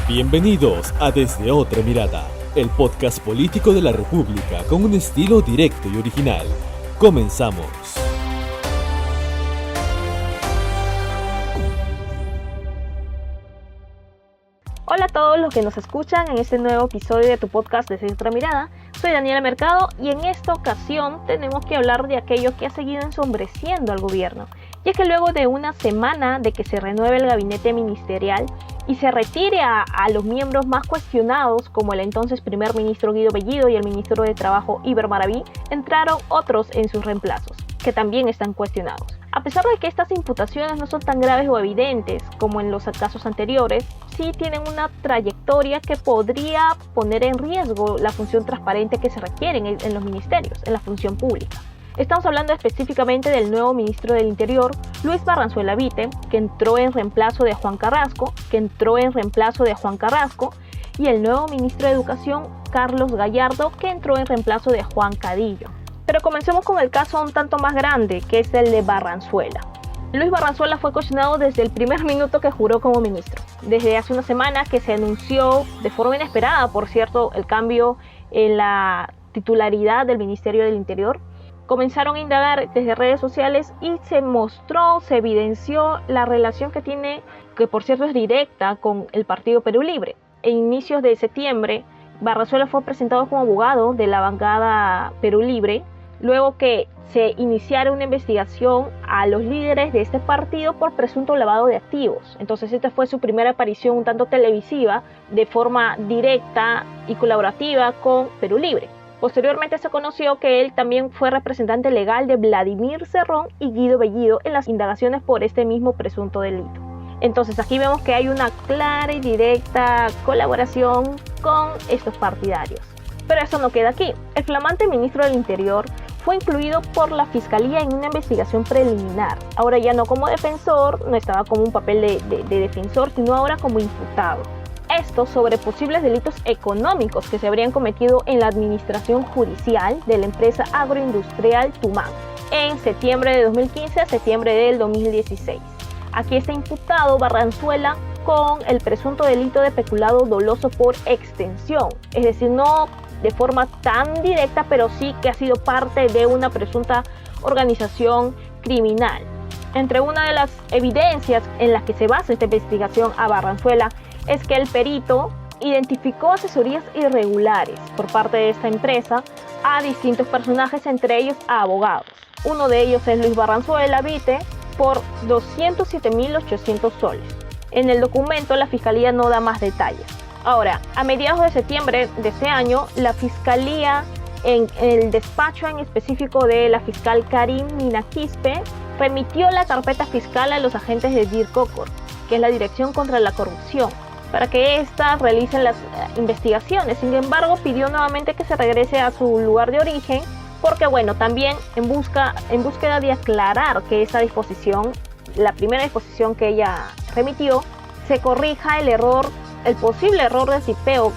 Bienvenidos a Desde Otra Mirada, el podcast político de la República con un estilo directo y original. Comenzamos. Hola a todos los que nos escuchan en este nuevo episodio de tu podcast Desde Otra Mirada. Soy Daniela Mercado y en esta ocasión tenemos que hablar de aquello que ha seguido ensombreciendo al gobierno. Y es que luego de una semana de que se renueve el gabinete ministerial y se retire a los miembros más cuestionados, como el entonces primer ministro Guido Bellido y el ministro de Trabajo Iber Maraví, entraron otros en sus reemplazos, que también están cuestionados. A pesar de que estas imputaciones no son tan graves o evidentes como en los casos anteriores, sí tienen una trayectoria que podría poner en riesgo la función transparente que se requiere en los ministerios, en la función pública. Estamos hablando específicamente del nuevo ministro del Interior, Luis Barranzuela Vite, que entró en reemplazo de Juan Carrasco, y el nuevo ministro de Educación, Carlos Gallardo, que entró en reemplazo de Juan Cadillo. Pero comencemos con el caso un tanto más grande, que es el de Barranzuela. Luis Barranzuela fue cuestionado desde el primer minuto que juró como ministro. Desde hace una semana que se anunció, de forma inesperada, por cierto, el cambio en la titularidad del Ministerio del Interior, comenzaron a indagar desde redes sociales y se evidenció la relación que tiene, que por cierto es directa, con el partido Perú Libre. En inicios de septiembre, Barranzuela fue presentado como abogado de la bancada Perú Libre, luego que se iniciara una investigación a los líderes de este partido por presunto lavado de activos. Entonces esta fue su primera aparición un tanto televisiva, de forma directa y colaborativa con Perú Libre. Posteriormente se conoció que él también fue representante legal de Vladimir Cerrón y Guido Bellido en las indagaciones por este mismo presunto delito. Entonces aquí vemos que hay una clara y directa colaboración con estos partidarios. Pero eso no queda aquí. El flamante ministro del Interior fue incluido por la Fiscalía en una investigación preliminar. Ahora ya no como defensor, no estaba como un papel de defensor, sino ahora como imputado. Esto sobre posibles delitos económicos que se habrían cometido en la administración judicial de la empresa agroindustrial Tumán en septiembre de 2015 a septiembre del 2016. Aquí está imputado Barranzuela con el presunto delito de peculado doloso por extensión, es decir, no de forma tan directa, pero sí que ha sido parte de una presunta organización criminal. Entre una de las evidencias en las que se basa esta investigación a Barranzuela es que el perito identificó asesorías irregulares por parte de esta empresa a distintos personajes, entre ellos a abogados. Uno de ellos es Luis Barranzuela Vite por 207.800 soles. En el documento la Fiscalía no da más detalles. Ahora, a mediados de septiembre de este año, la Fiscalía, en el despacho en específico de la fiscal Karim Mina Quispe, remitió la carpeta fiscal a los agentes de DIRCOCOR, que es la Dirección contra la Corrupción, para que éstas realicen las investigaciones. Sin embargo, pidió nuevamente que se regrese a su lugar de origen, porque también en búsqueda de aclarar que esa disposición, la primera disposición que ella remitió, se corrija el posible error de tipeo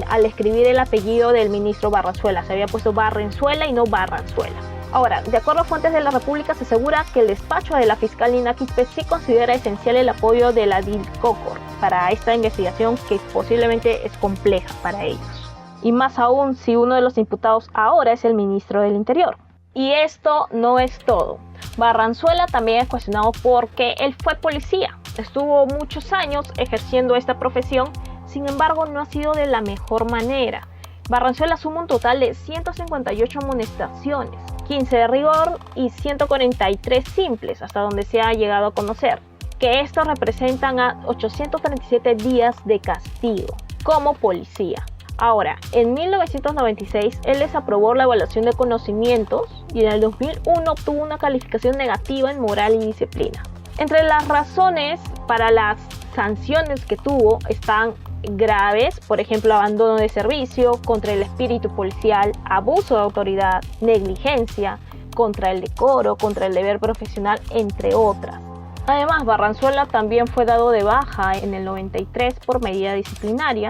al escribir el apellido del ministro Barranzuela. Se había puesto Barranzuela y no Barranzuela. Ahora, de acuerdo a fuentes de la República, se asegura que el despacho de la fiscal Nina Quispe sí considera esencial el apoyo de la DIRCOCOR para esta investigación, que posiblemente es compleja para ellos. Y más aún si uno de los imputados ahora es el ministro del Interior. Y esto no es todo. Barranzuela también es cuestionado porque él fue policía. Estuvo muchos años ejerciendo esta profesión, sin embargo no ha sido de la mejor manera. Barranzuela suma un total de 158 amonestaciones, 15 de rigor y 143 simples, hasta donde se ha llegado a conocer, que esto representan a 837 días de castigo como policía. Ahora, en 1996 él desaprobó la evaluación de conocimientos y en el 2001 obtuvo una calificación negativa en moral y disciplina. Entre las razones para las sanciones que tuvo están graves, por ejemplo, abandono de servicio, contra el espíritu policial, abuso de autoridad, negligencia, contra el decoro, contra el deber profesional, entre otras. Además, Barranzuela también fue dado de baja en el 93 por medida disciplinaria,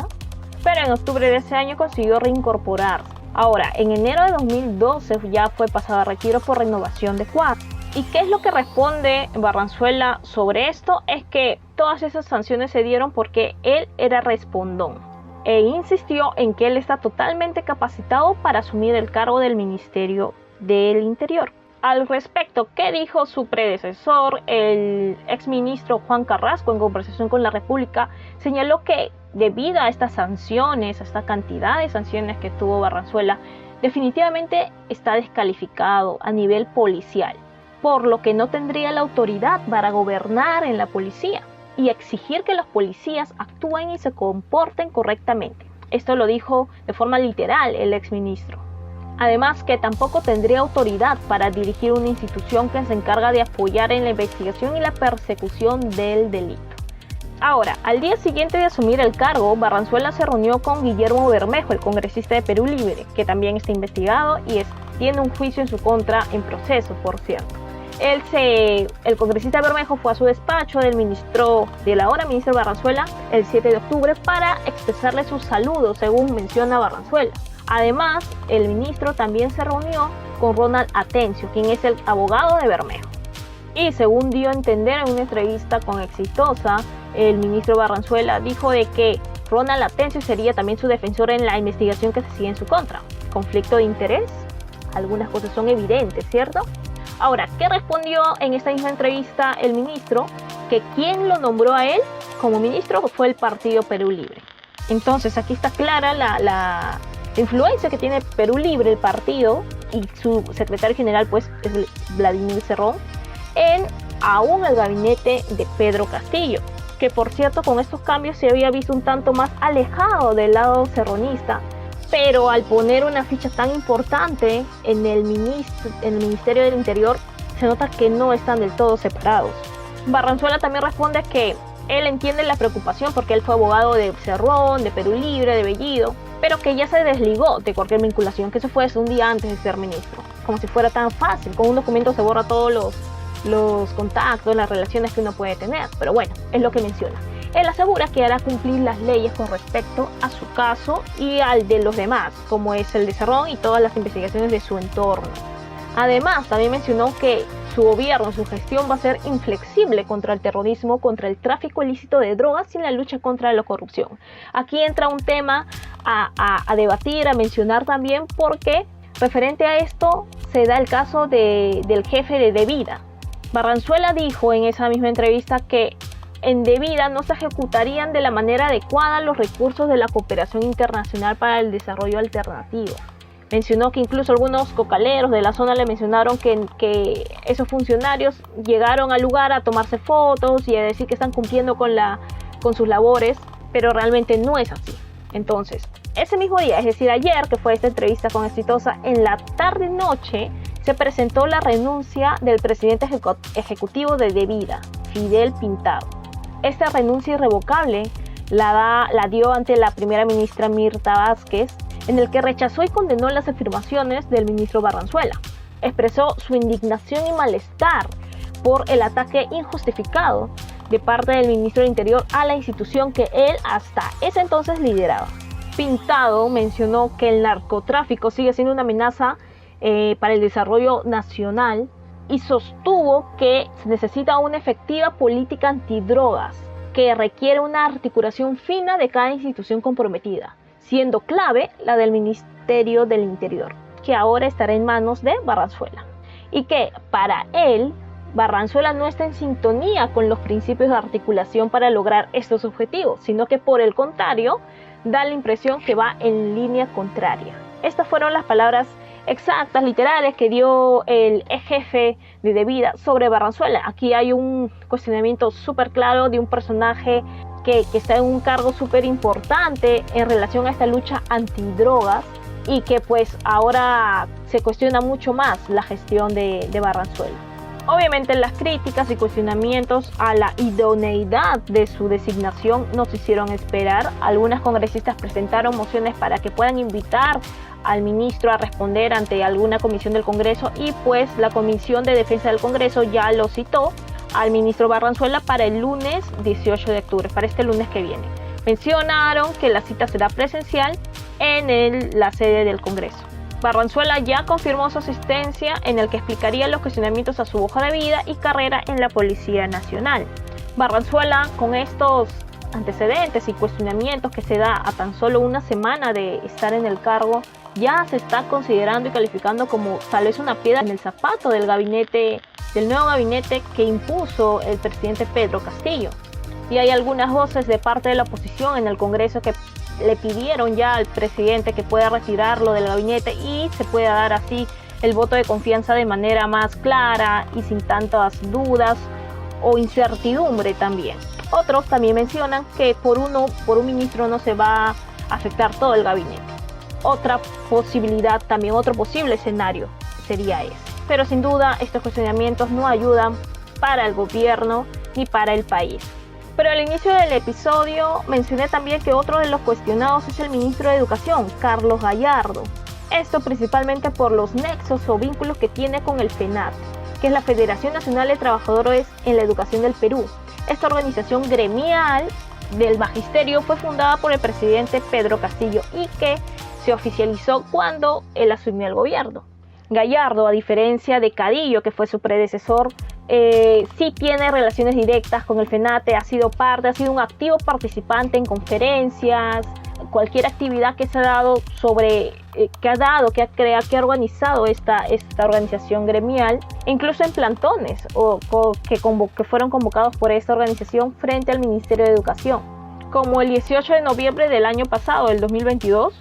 pero en octubre de ese año consiguió reincorporarse. Ahora, en enero de 2012 ya fue pasado a retiro por renovación de cuadro. ¿Y qué es lo que responde Barranzuela sobre esto? Es que todas esas sanciones se dieron porque él era respondón e insistió en que él está totalmente capacitado para asumir el cargo del Ministerio del Interior. Al respecto, ¿qué dijo su predecesor, el exministro Juan Carrasco, en conversación con La República? Señaló que debido a estas sanciones, a esta cantidad de sanciones que tuvo Barranzuela, definitivamente está descalificado a nivel policial, por lo que no tendría la autoridad para gobernar en la policía y exigir que los policías actúen y se comporten correctamente. Esto lo dijo de forma literal el exministro. Además, que tampoco tendría autoridad para dirigir una institución que se encarga de apoyar en la investigación y la persecución del delito. Ahora, al día siguiente de asumir el cargo, Barranzuela se reunió con Guillermo Bermejo, el congresista de Perú Libre, que también está investigado y tiene un juicio en su contra en proceso, por cierto. El congresista Bermejo fue a su despacho del ahora ministro Barranzuela el 7 de octubre para expresarle sus saludos, según menciona Barranzuela. Además, el ministro también se reunió con Ronald Atencio, quien es el abogado de Bermejo. Y según dio a entender en una entrevista con Exitosa, el ministro Barranzuela dijo de que Ronald Atencio sería también su defensor en la investigación que se sigue en su contra. ¿Conflicto de interés? Algunas cosas son evidentes, ¿cierto? Ahora, ¿qué respondió en esta misma entrevista el ministro? Que quien lo nombró a él como ministro fue el partido Perú Libre. Entonces, aquí está clara la influencia que tiene Perú Libre, el partido, y su secretario general pues es Vladimir Cerrón, en aún el gabinete de Pedro Castillo, que por cierto con estos cambios se había visto un tanto más alejado del lado cerronista, pero al poner una ficha tan importante en el Ministerio del Interior, se nota que no están del todo separados. Barranzuela también responde que él entiende la preocupación porque él fue abogado de Cerrón, de Perú Libre, de Bellido, pero que ya se desligó de cualquier vinculación, que eso fue un día antes de ser ministro, como si fuera tan fácil. Con un documento se borra todos los contactos, las relaciones que uno puede tener, pero bueno, es lo que menciona. Él asegura que hará cumplir las leyes con respecto a su caso y al de los demás, como es el de Cerrón y todas las investigaciones de su entorno. Además, también mencionó que su gobierno, su gestión va a ser inflexible contra el terrorismo, contra el tráfico ilícito de drogas y en la lucha contra la corrupción. Aquí entra un tema a debatir, a mencionar también, porque referente a esto se da el caso del jefe de Devida. Barranzuela dijo en esa misma entrevista que en Devida no se ejecutarían de la manera adecuada los recursos de la cooperación internacional para el desarrollo alternativo. Mencionó que incluso algunos cocaleros de la zona le mencionaron que esos funcionarios llegaron al lugar a tomarse fotos y a decir que están cumpliendo con sus labores, pero realmente no es así. Entonces, ese mismo día, es decir, ayer, que fue esta entrevista con Exitosa, en la tarde-noche se presentó la renuncia del presidente ejecutivo de Devida, Fidel Pintado. Esta renuncia irrevocable la dio ante la primera ministra Mirta Vázquez, en el que rechazó y condenó las afirmaciones del ministro Barranzuela. Expresó su indignación y malestar por el ataque injustificado de parte del ministro del Interior a la institución que él hasta ese entonces lideraba. Pintado mencionó que el narcotráfico sigue siendo una amenaza para el desarrollo nacional y sostuvo que se necesita una efectiva política antidrogas que requiere una articulación fina de cada institución comprometida, siendo clave la del Ministerio del Interior, que ahora estará en manos de Barranzuela, y que para él Barranzuela no está en sintonía con los principios de articulación para lograr estos objetivos, sino que por el contrario da la impresión que va en línea contraria. Estas fueron las palabras exactas, literales, que dio el jefe de Devida sobre Barranzuela. Aquí hay un cuestionamiento súper claro de un personaje que está en un cargo súper importante en relación a esta lucha antidrogas y que pues ahora se cuestiona mucho más la gestión de Barranzuela. Obviamente las críticas y cuestionamientos a la idoneidad de su designación no se hicieron esperar. Algunas congresistas presentaron mociones para que puedan invitar al ministro a responder ante alguna comisión del Congreso y pues la Comisión de Defensa del Congreso ya lo citó al ministro Barranzuela para el lunes 18 de octubre, para este lunes que viene. Mencionaron que la cita será presencial en la sede del Congreso. Barranzuela ya confirmó su asistencia, en el que explicaría los cuestionamientos a su hoja de vida y carrera en la Policía Nacional. Barranzuela, con estos antecedentes y cuestionamientos que se da a tan solo una semana de estar en el cargo, ya se está considerando y calificando como tal vez una piedra en el zapato del nuevo gabinete que impuso el presidente Pedro Castillo. Y hay algunas voces de parte de la oposición en el Congreso que le pidieron ya al presidente que pueda retirarlo del gabinete y se pueda dar así el voto de confianza de manera más clara y sin tantas dudas o incertidumbre también. Otros también mencionan que por un ministro no se va a afectar todo el gabinete. Otra posibilidad, también otro posible escenario sería ese. Pero sin duda estos cuestionamientos no ayudan para el gobierno ni para el país. Pero al inicio del episodio mencioné también que otro de los cuestionados es el ministro de Educación, Carlos Gallardo. Esto principalmente por los nexos o vínculos que tiene con el FENAT, que es la Federación Nacional de Trabajadores en la Educación del Perú. Esta organización gremial del magisterio fue fundada por el presidente Pedro Castillo y que se oficializó cuando él asumió el gobierno. Gallardo, a diferencia de Cadillo, que fue su predecesor, sí tiene relaciones directas con el FENATE, ha sido un activo participante en conferencias, cualquier actividad que se ha dado que ha organizado esta organización gremial, incluso en plantones que fueron convocados por esta organización frente al Ministerio de Educación. Como el 18 de noviembre del año pasado, del 2022,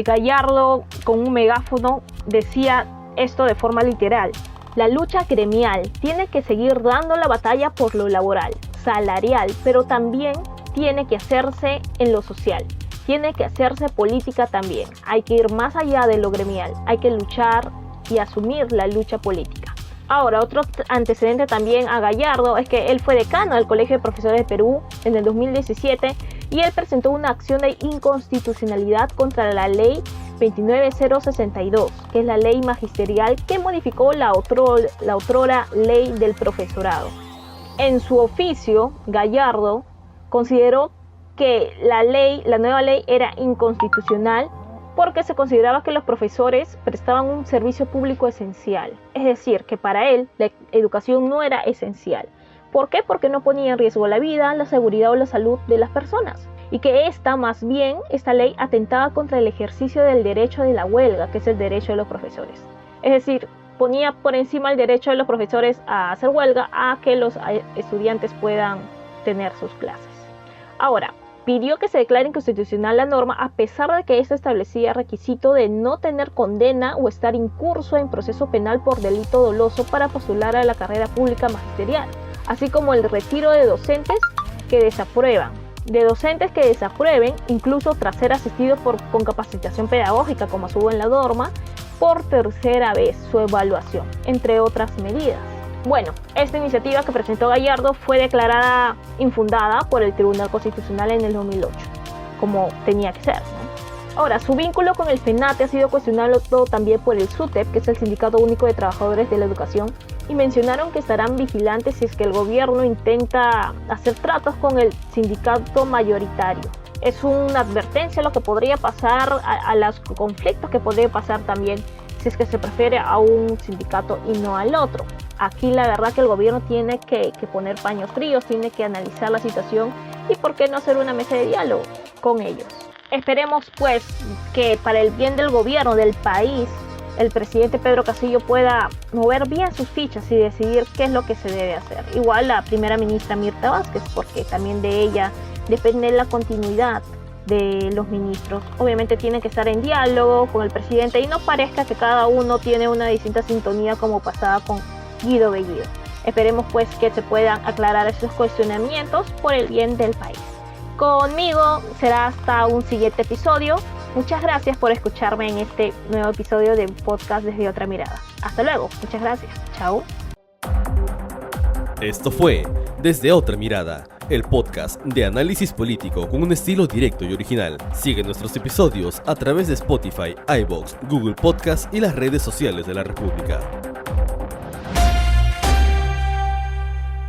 Gallardo con un megáfono decía esto de forma literal: la lucha gremial tiene que seguir dando la batalla por lo laboral, salarial, pero también tiene que hacerse en lo social. Tiene que hacerse política también. Hay que ir más allá de lo gremial. Hay que luchar y asumir la lucha política. Ahora, otro antecedente también a Gallardo es que él fue decano del Colegio de Profesores de Perú en el 2017 y él presentó una acción de inconstitucionalidad contra la ley 29062, que es la ley magisterial que modificó la otrora ley del profesorado. En su oficio, Gallardo consideró que la nueva ley era inconstitucional porque se consideraba que los profesores prestaban un servicio público esencial. Es decir, que para él la educación no era esencial. ¿Por qué? Porque no ponía en riesgo la vida, la seguridad o la salud de las personas. Y que esta ley atentaba contra el ejercicio del derecho de la huelga, que es el derecho de los profesores. Es decir, ponía por encima el derecho de los profesores a hacer huelga a que los estudiantes puedan tener sus clases. Ahora, pidió que se declare inconstitucional la norma a pesar de que esta establecía requisito de no tener condena o estar incurso en proceso penal por delito doloso para postular a la carrera pública magisterial, así como el retiro de docentes que desaprueben, incluso tras ser asistidos con capacitación pedagógica, como estuvo en la norma, por tercera vez su evaluación, entre otras medidas. Bueno, esta iniciativa que presentó Gallardo fue declarada infundada por el Tribunal Constitucional en el 2008, como tenía que ser, ¿no? Ahora, su vínculo con el FENATE ha sido cuestionado también por el SUTEP, que es el Sindicato Único de Trabajadores de la Educación, y mencionaron que estarán vigilantes si es que el gobierno intenta hacer tratos con el sindicato mayoritario. Es una advertencia a lo que podría pasar, a los conflictos que podría pasar también si es que se prefiere a un sindicato y no al otro. Aquí la verdad que el gobierno tiene que poner paños fríos, tiene que analizar la situación y por qué no hacer una mesa de diálogo con ellos. Esperemos pues que para el bien del gobierno, del país, el presidente Pedro Castillo pueda mover bien sus fichas y decidir qué es lo que se debe hacer. Igual la primera ministra Mirta Vázquez, porque también de ella depende la continuidad de los ministros. Obviamente tienen que estar en diálogo con el presidente y no parezca que cada uno tiene una distinta sintonía como pasaba con Guido Bellido. Esperemos pues que se puedan aclarar esos cuestionamientos por el bien del país. Conmigo será hasta un siguiente episodio. Muchas gracias por escucharme en este nuevo episodio de podcast Desde Otra Mirada. Hasta luego. Muchas gracias. Chao. Esto fue Desde Otra Mirada, el podcast de análisis político con un estilo directo y original. Sigue nuestros episodios a través de Spotify, iVoox, Google Podcast y las redes sociales de la República.